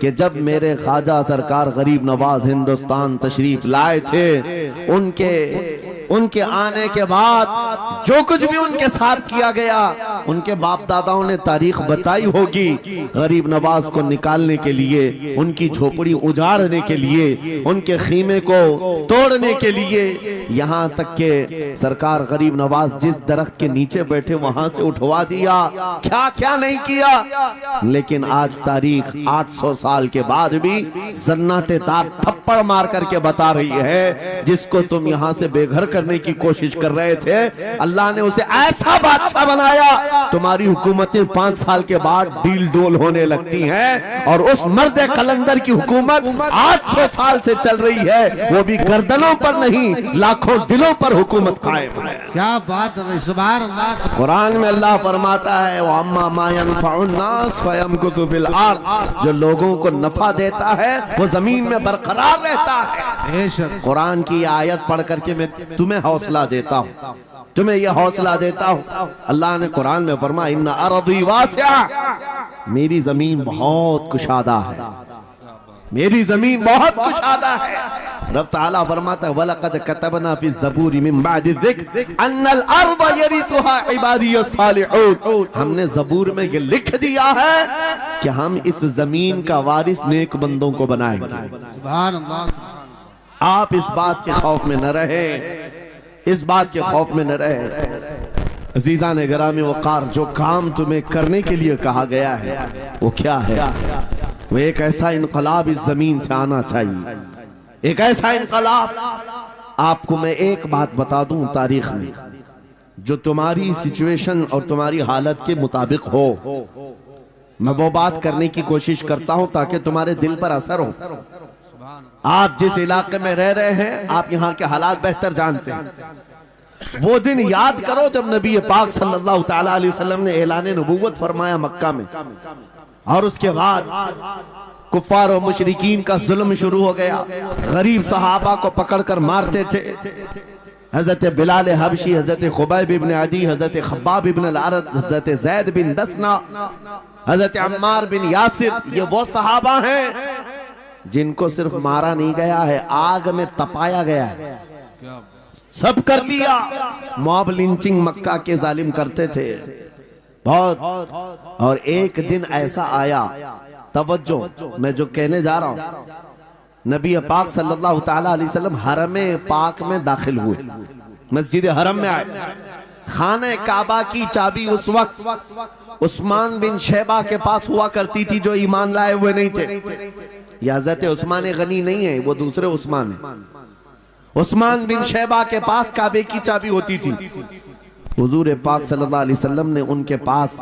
कि जब मेरे ख्वाजा सरकार गरीब नवाज हिंदुस्तान तशरीफ लाए थे, उनके आने के बाद जो कुछ भी उनके साथ किया गया, उनके बाप दादाओं ने तारीख बताई होगी। गरीब नवाज को निकालने के लिए, उनकी झोपड़ी उजाड़ने के लिए, उनके खीमे को तोड़ने के लिए, यहाँ तक के सरकार गरीब नवाज जिस दरख्त के नीचे बैठे वहां से उठवा दिया, क्या क्या नहीं किया। लेकिन आज तारीख 800 साल के बाद भी सन्नाटेदार थप्पड़ मार करके बता रही है, जिसको तुम यहाँ से बेघर करने की कोशिश कर रहे थे, अल्लाह ने उसे ऐसा बादशाह बनाया। तुम्हारी हुकूमतें 5 साल के बाद डील डोल होने लगती हैं, और उस मर्द कलंदर की हुकूमत 800 साल से चल रही है, वो भी गर्दनों पर नहीं, लाखों दिलों पर हुकूमत कायम है।
क्या बात है, सुभान अल्लाह।
कुरान में अल्लाह फरमाता है, वो अम्मा मा यनफउन नास फयमकुतु फिल अर्द, जो लोगों को नफा देता है वो जमीन में बरकरार रहता है। कुरान की आयत पढ़ करके मैं तुम्हें हौसला देता हूँ, तुम्हें यह हौसला देता हूँ। अल्लाह ने कुरान में फरमाया, इन्ना अर्दी वासिआ, मेरी जमीन बहुत कुशादा है, मेरी जमीन बहुत कुशादा है। रब ताला फरमाता है, वलक़द कतबना फी ज़बूरी मिन बादि ज़िक्र अन्नल अर्ज़ यरिथुहा इबादियस सालिहून, हमने ज़बूर में ये लिख दिया है कि हम इस जमीन का वारिस नेक बंदों को बनाएंगे।
सुभान अल्लाह।
आप इस बात के खौफ में न रहे, इस बात के खौफ में न रहे। अजीज़ा ने गिरामी वक़ार, जो काम तुम्हें करने के लिए कहा गया है वो क्या है? वो एक ऐसा इनकलाब इस जमीन से आना चाहिए, एक ऐसा इनकलाब। आपको मैं एक बात बता दूं, तारीख में जो तुम्हारी सिचुएशन और तुम्हारी हालत के मुताबिक हो, मैं वो बात करने की कोशिश करता हूं ताकि तुम्हारे दिल पर असर हो। आप जिस इलाके में रह रहे हैं, आप यहाँ के हालात बेहतर जानते हैं। वो दिन याद करो जब नबी पाक सल्लल्लाहु तआला अलैहि वसल्लम ने ऐलान नबूवत फरमाया मक्का में, और उसके बाद कुफ्फार और मुशरिकीन का जुल्म शुरू हो गया। गरीब सहाबा को पकड़कर मारते थे। हजरत बिलाल हबशी, हजरत खुबैब इब्न अदी, हजरत खब्बाब इब्न अल-अरद, हजरत जैद बिन दसना, हजरत अम्मार बिन यासिर, ये वो सहाबा हैं जिनको सिर्फ मारा नहीं गया है, आग में तपाया गया है। सब कर लिया। मॉब लिंचिंग मक्का के जालिम करते थे बहुत। और एक दिन ऐसा आया, तवज्जो, मैं जो कहने जा रहा हूं, नबी पाक सल्लल्लाहु तआला अलैहि वसल्लम हरम पाक में दाखिल हुए, मस्जिद हरम में आए। खाने काबा की चाबी उस वक्त उस्मान बिन शैबा के पास हुआ करती थी, जो ईमान लाए हुए नहीं थे। ये हजरत उस्मान गनी नहीं है, वो दूसरे उस्मान है। उस्मान बिन शैबा के पास काबे की चाबी होती थी। हुजूर पाक सल्लल्लाहु अलैहि वसल्लम ने उनके पास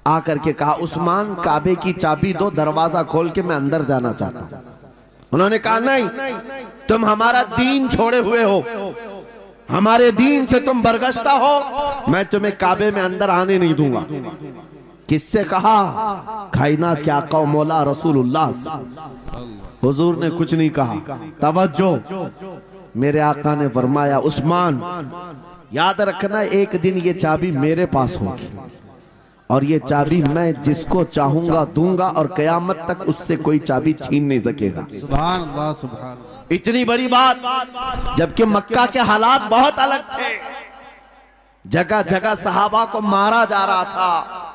आकर के कहा, उस्मान काबे की चाबी दो, दरवाजा खोल के मैं अंदर जाना चाहता हूं। उन्होंने कहा, नहीं, तुम हमारा दीन छोड़े हुए हो, हमारे दीन से तुम बरगश्ता हो, मैं तुम्हें काबे में अंदर आने नहीं दूंगा। किससे कहा? कायनात के आका मौला रसूलुल्लाह। हुजूर ने कुछ नहीं कहा। तवज्जो, मेरे आका ने फरमाया, उस्मान याद रखना, एक दिन ये चाबी मेरे पास होगी, और ये चाबी मैं जिसको चाहूंगा दूंगा, और कयामत तक उससे कोई चाबी छीन नहीं सकेगा।
सुभान अल्लाह, सुभान।
इतनी बड़ी बात, जबकि मक्का के हालात बहुत अलग थे। जगह जगह सहाबा को मारा जा रहा था,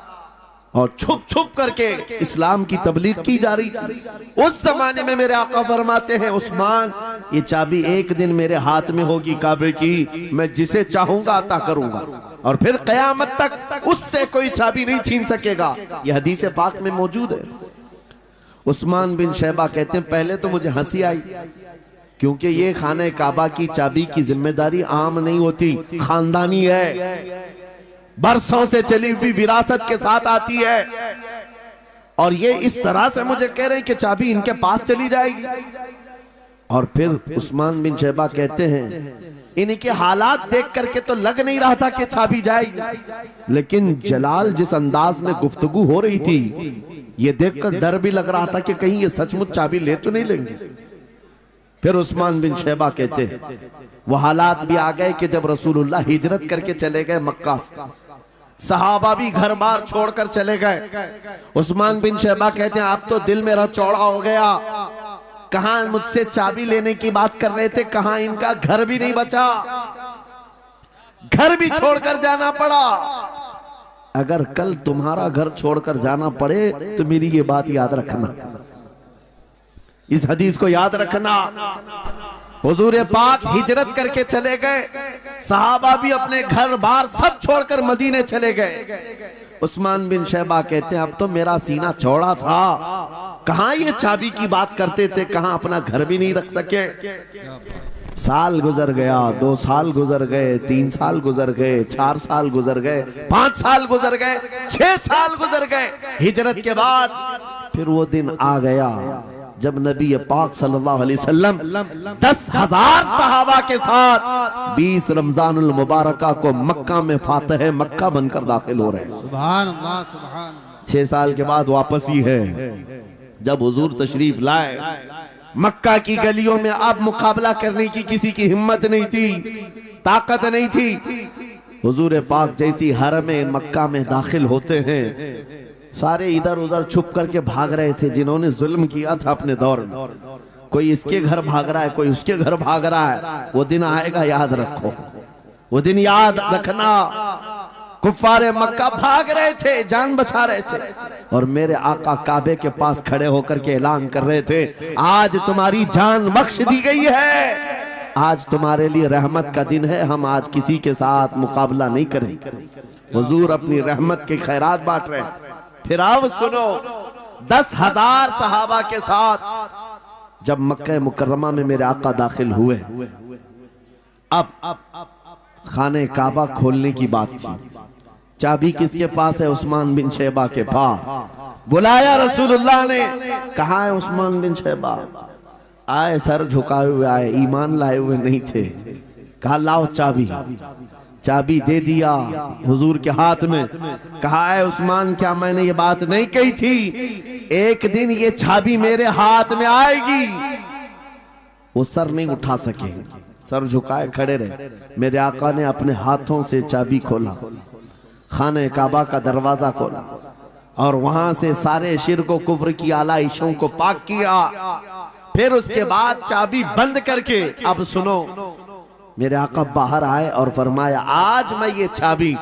और छुप छुप करके इस्लाम की तबलीग की जा रही थी। उस जमाने में मेरे आका फरमाते हैं, उस्मान ये चाबी एक दिन मेरे हाथ में होगी काबे की, मैं जिसे चाहूंगा अता करूंगा, और फिर कयामत तक उससे कोई चाबी नहीं छीन सकेगा। यह हदीस पाक में मौजूद है। उस्मान बिन शैबा कहते हैं, पहले तो मुझे हंसी आई, क्योंकि ये खाने काबा की चाबी की जिम्मेदारी आम नहीं होती, खानदानी है, बरसों से चली हुई विरासत के साथ आती है। और ये इस तरह से मुझे कह रहे हैं कि चाबी इनके पास चली जाएगी। और फिर उस्मान बिन शैबा कहते हैं, इनके हालात देख करके तो लग नहीं रहा था कि चाबी जाएगी, लेकिन जलाल जिस अंदाज में गुफ्तगू हो रही थी, ये देखकर डर भी लग रहा था कि कहीं ये सचमुच चाबी ले तो नहीं लेंगे। फिर उस्मान बिन शैबा कहते हैं, वो हालात भी आ गए कि जब रसूलुल्लाह हिजरत करके चले गए मक्का से, सहाबा भी घर बार छोड़कर चले गए। उस्मान बिन शैबा कहते हैं, आप तो दिल मेरा चौड़ा हो गया, कहां मुझसे चाबी लेने की बात कर रहे थे, कहां इनका घर भी नहीं बचा। घर भी छोड़कर जाना पड़ा। अगर कल तुम्हारा घर छोड़कर जाना पड़े तो मेरी ये बात याद रखना, इस हदीस को याद रखना। हुजूर पाक हिजरत करके चले गए, सहाबा भी अपने घर बार सब छोड़कर मदीने चले गए। उस्मान बिन शैबा कहते हैं अब तो मेरा सीना चौड़ा था, कहां ये चाबी की बात करते थे, कहां अपना घर भी नहीं रख सके। साल गुजर गया, 2 साल गुजर गए, 3 साल गुजर गए, 4 साल गुजर गए, 5 साल गुजर गए, 6 साल गुजर गए। हिजरत के बाद फिर वो दिन आ गया जब नबी पाक सल्लल्लाहु अलैहि वसल्लम 10,000 सहाबा के साथ 20 रमजानुल मुबारका को मक्का में फातह मक्का बनकर दाखिल हो रहे हैं।
सुभान अल्लाह, सुभान।
6 साल के बाद वापस ही है जब हुजूर तशरीफ लाए। मक्का की गलियों में अब मुकाबला करने की किसी की हिम्मत नहीं थी, ताकत नहीं थी। हुजूर पाक जैसी हरम मक्का में दाखिल होते हैं, सारे इधर उधर छुप करके भाग रहे थे जिन्होंने जुल्म किया था अपने दौर में। कोई इसके घर भाग रहा है, कोई उसके घर भाग रहा है। वो दिन आएगा, याद रखो, वो दिन याद रखना। कुफ्फारे मक्का भाग रहे थे, जान बचा रहे थे, और मेरे आका काबे के पास खड़े होकर के ऐलान कर रहे थे आज तुम्हारी जान बख्श दी गई है, आज तुम्हारे लिए रहमत का दिन है, हम आज किसी के साथ मुकाबला नहीं करेंगे। हुजूर अपनी रहमत के खैरात बांट रहे हैं। फिर अब सुनो, 10,000 सहाबा के साथ जब मक्का मुकर्रमा में मेरे आका दाखिल हुए, अब खाने काबा खोलने की बात थी। चाबी किसके पास है? उस्मान बिन शैबा के पास। बुलाया रसूलुल्लाह ने, कहा है उस्मान बिन शैबा? आए, सर झुकाए हुए आए, ईमान लाए हुए नहीं थे। कहा लाओ चाबी। चाबी दे दिया हुजूर के हाथ में। कहा है उस्मान, क्या मैंने ये बात नहीं कही थी एक दिन ये चाबी मेरे हाथ में आएगी? वो सर नहीं उठा सके, सर झुकाए खड़े रहे। मेरे आका ने अपने हाथों से चाबी खोला, खाने काबा का दरवाजा खोला, और वहां से सारे शिर्क व कुफ्र की आलाइशों को पाक किया। फिर उसके बाद चाबी बंद करके, अब सुनो, मेरे आका बाहर आए और फरमाया आज मैं ये चाबी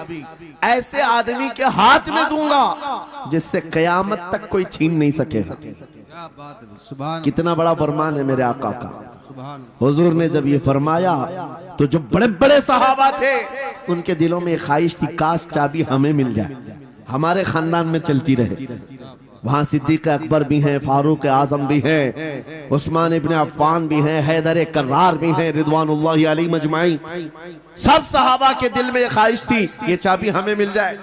ऐसे आदमी के हाथ में दूंगा जिससे कयामत तक कोई छीन नहीं सकेगा। कितना बड़ा फरमान है मेरे आका का। हुजूर ने जब ये फरमाया तो जो बड़े बड़े सहाबा थे उनके दिलों में ख्वाहिश थी काश चाबी हमें मिल जाए, हमारे खानदान में चलती रहे। वहां सिद्दीक अकबर भी हैं, फारूक आजम भी हैं, उस्मान इब्न अफ्फान भी हैं, हैदर कर्रार भी हैं, रिदवानुल्लाहि अलैहि मजमाइन। सब सहाबा के दिल में ख्वाहिश थी ये चाबी हमें मिल जाए।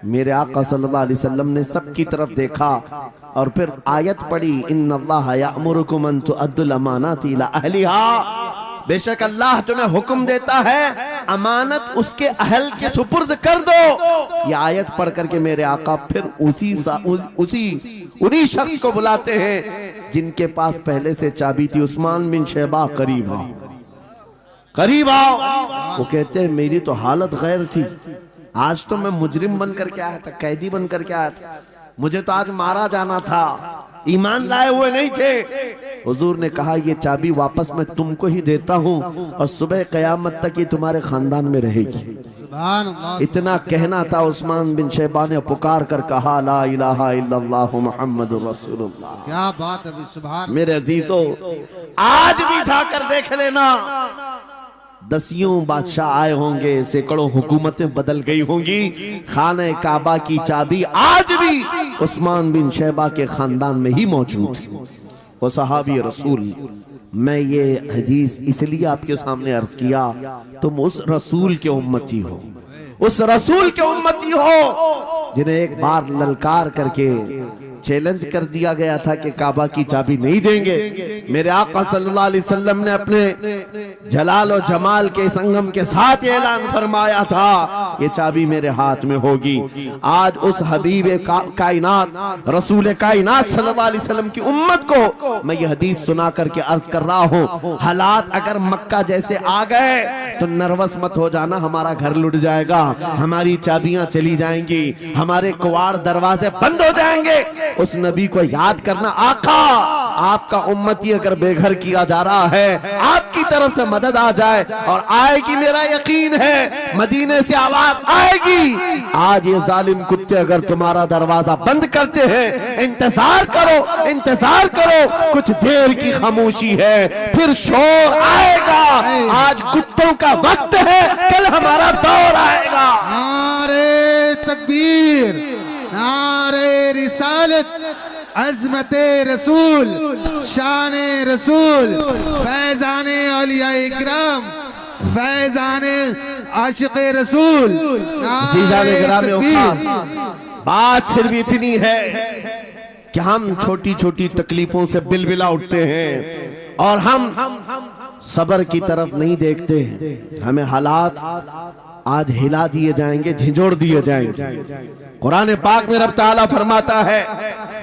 मेरे आका सल्लल्लाहु अलैहि वसल्लम ने सबकी तरफ देखा और फिर आयत पढ़ी, इन्नल्लाह यअमुरुकुम अन तुअद्दुल अमानाति इला अहलिहा, बेशक अल्लाह तुम्हें हुक्म देता है अमानत उसके अहल के सुपुर्द कर दो। ये आयत पढ़ करके मेरे आका फिर उन्हीं शख्स को बुलाते हैं जिनके पास पहले से चाबी थी। उस्मान बिन शैबा, करीब आओ, करीब आओ। वो कहते हैं मेरी तो हालत गैर थी, आज तो मैं मुजरिम बन करके आया था, कैदी बन करके आया था, मुझे तो आज मारा जाना था, ईमान लाए हुए नहीं थे। हुजूर ने कहा ये चाबी वापस मैं तुमको ही देता हूँ और सुबह कयामत तक ये तुम्हारे खानदान में रहेगी। इतना कहना था, उस्मान बिन शैबा ने पुकार कर कहा ला इलाहा इल्लल्लाह मुहम्मदुर रसूलुल्लाह।
क्या बात है, सुभान।
मेरे अजीजों, आज भी जाकर देख लेना, दसियों बादशाह आए होंगे, सैकड़ों हुकूमतें बदल गई होंगी, खाने काबा की चाबी आज भी उस्मान बिन शैबा के खानदान में ही मौजूद है। वो सहाबी रसूल। मैं ये हदीस इसलिए आपके सामने अर्ज किया, तुम उस रसूल के उम्मती हो, उस रसूल के उम्मती हो जिन्हें एक बार ललकार करके चैलेंज कर दिया गया था कि काबा की चाबी नहीं देंगे। मेरे आका सल्लल्लाहु अलैहि वसल्लम ने अपने जलाल और जमाल के संगम के साथ ऐलान फरमाया था ये चाबी मेरे हाथ में होगी। आज उस हबीब कायनात रसूल कायनात सल्लल्लाहु अलैहि वसल्लम की उम्मत को मैं ये हदीस सुना करके अर्ज कर रहा हूँ, हालात अगर मक्का जैसे आ गए तो नर्वस मत हो जाना, हमारा घर लुट जाएगा, हमारी चाबियां चली जाएंगी, हमारे कुवाड़ दरवाजे बंद हो जाएंगे। उस नबी को याद करना, आका आपका उम्मती अगर बेघर किया जा रहा है, आपकी तरफ से मदद आ जाए, और आएगी, मेरा यकीन है मदीने से आवाज आएगी। आज ये जालिम कुत्ते अगर तुम्हारा दरवाजा बंद करते हैं, इंतजार करो, इंतजार करो, कुछ देर की खामोशी है, फिर शोर आएगा। आज कुत्तों का वक्त है, कल हमारा दौर आएगा।
नारे तकबीर, नारे रिसालत, अज़मते रसूल, शाने रसूल, फैज़ाने औलिया इकराम, फैज़ाने आशिक़े रसूल।
बात सिर्फ इतनी है कि हम छोटी छोटी तकलीफों से बिलबिला उठते हैं और हम सबर की तरफ नहीं देखते। हमें हालात आज हिला दिए जाएंगे, झिझोड़ दिए जाएंगे। कुरान पाक में रब ताला फरमाता है,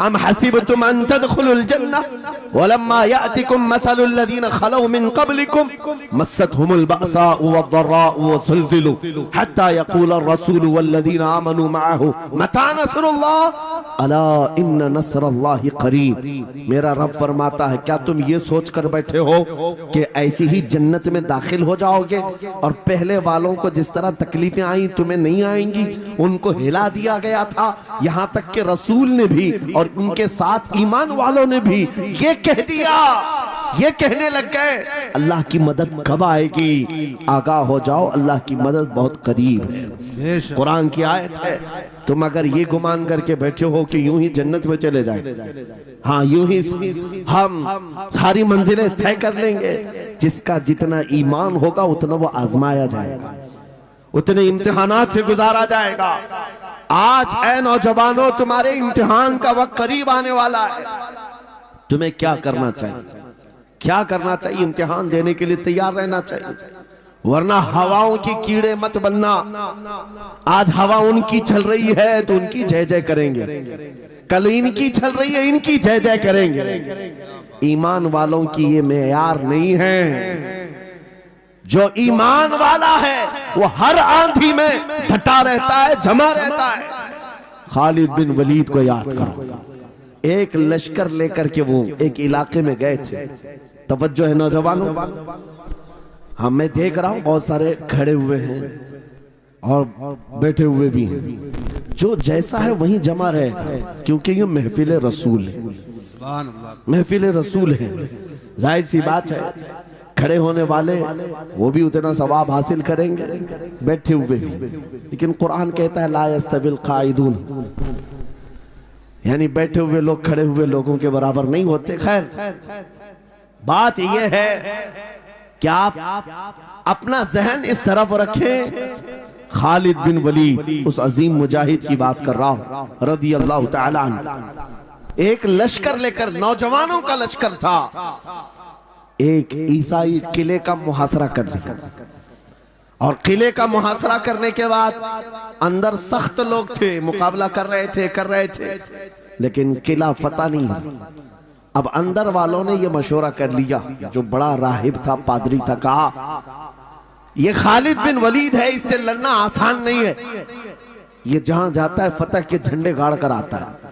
अम हसीबतुम अन तदखुलुल जन्नह वलम्मा यातिकुम मसलुल लज़ीना खलौ मिन क़ब्लिकुम मस्सतहुमुल बअसाउ वद्दर्राउ वज़ुलज़िलू हत्ता यक़ूलर रसूलु वल्लज़ीना आमनू मअहु मता नस्रुल्लाह अला इन्न नस्रल्लाहि क़रीब। मेरा रब फरमाता है, क्या तुम ये सोच कर बैठे हो कि ऐसी ही जन्नत में दाखिल हो जाओगे और पहले वालों को जिस तरह तकलीफें आई तुम्हें नहीं आएंगी? उनको हिला दिया गया था, यहाँ तक कि रसूल ने भी और उनके साथ ईमान वालों ने भी ये कह दिया, ये कहने लग गए अल्लाह की मदद कब आएगी? आगाह हो जाओ, अल्लाह की मदद बहुत करीब है। कुरान की आयत है। तुम अगर ये गुमान करके बैठे हो कि यूं ही जन्नत में चले जाए, हाँ यूं ही हम सारी मंजिलें तय कर लेंगे, जिसका जितना ईमान होगा उतना वो आजमाया जाएगा, उतने इम्तिहानात से गुजारा जाएगा। आज ऐ नौजवानों, तुम्हारे इम्तिहान का वक्त करीब आने वाला है। तुम्हें क्या करना चाहिए? क्या करना चाहिए? इम्तिहान देने के लिए तैयार रहना चाहिए, वरना हवाओं की कीड़े मत बनना। आज हवा उनकी चल रही है तो उनकी जय जय करेंगे, कल इनकी चल रही है इनकी जय जय करेंगे। ईमान वालों की ये मेयार नहीं है। जो ईमान वाला है वो हर आंधी में डटा रहता है, जमा रहता है। खालिद बिन वलीद को याद करो, एक लश्कर लेकर के वो एक इलाके में गए थे। तवज्जो है नौजवानों, हाँ मैं देख रहा हूं बहुत सारे खड़े हुए हैं और बैठे हुए भी हैं। जो जैसा है वहीं जमा रहे, क्योंकि ये महफिल रसूल है, महफिल रसूल है। जाहिर सी बात है, खड़े होने वाले वो भी उतना सवाब हासिल करेंगे, बैठे हुए भी। लेकिन कुरान कहता है ला यस्तविल काइदून, यानी बैठे हुए लोग खड़े हुए लोगों के बराबर नहीं होते। खैर, बात यह है कि आप अपना जहन इस तरफ रखें। खालिद बिन वलीद, उस अजीम मुजाहिद की बात कर रहा हूं रदी अल्लाह तआला अन्हु। एक लश्कर लेकर, नौजवानों का लश्कर था, एक ईसाई किले का मुहासरा कर लिया। और किले का मुहासरा करने के बाद अंदर सख्त लोग थे, मुकाबला कर रहे थे, लेकिन किला फतह नहीं हुआ। अब अंदर वालों ने यह मशवरा कर लिया, जो बड़ा राहिब था, पादरी था, कहा ये खालिद बिन वलीद है, इससे लड़ना आसान नहीं है। ये जहां जाता है फतह के झंडे गाड़ कर आता है।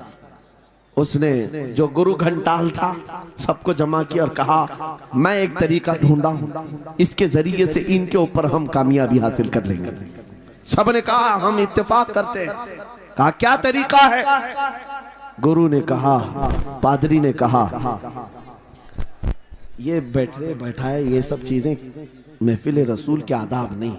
उसने जो गुरु घंटाल था सबको जमा किया और कहा मैं एक तरीका ढूंढा हूं, इसके जरिए से इनके ऊपर हम कामयाबी हासिल कर लेंगे। सबने कहा हम इत्तेफाक करते हैं। कहा क्या तरीका है? गुरु ने कहा, पादरी ने कहा, ये बैठाए ये सब चीजें महफिल रसूल के आदाब नहीं,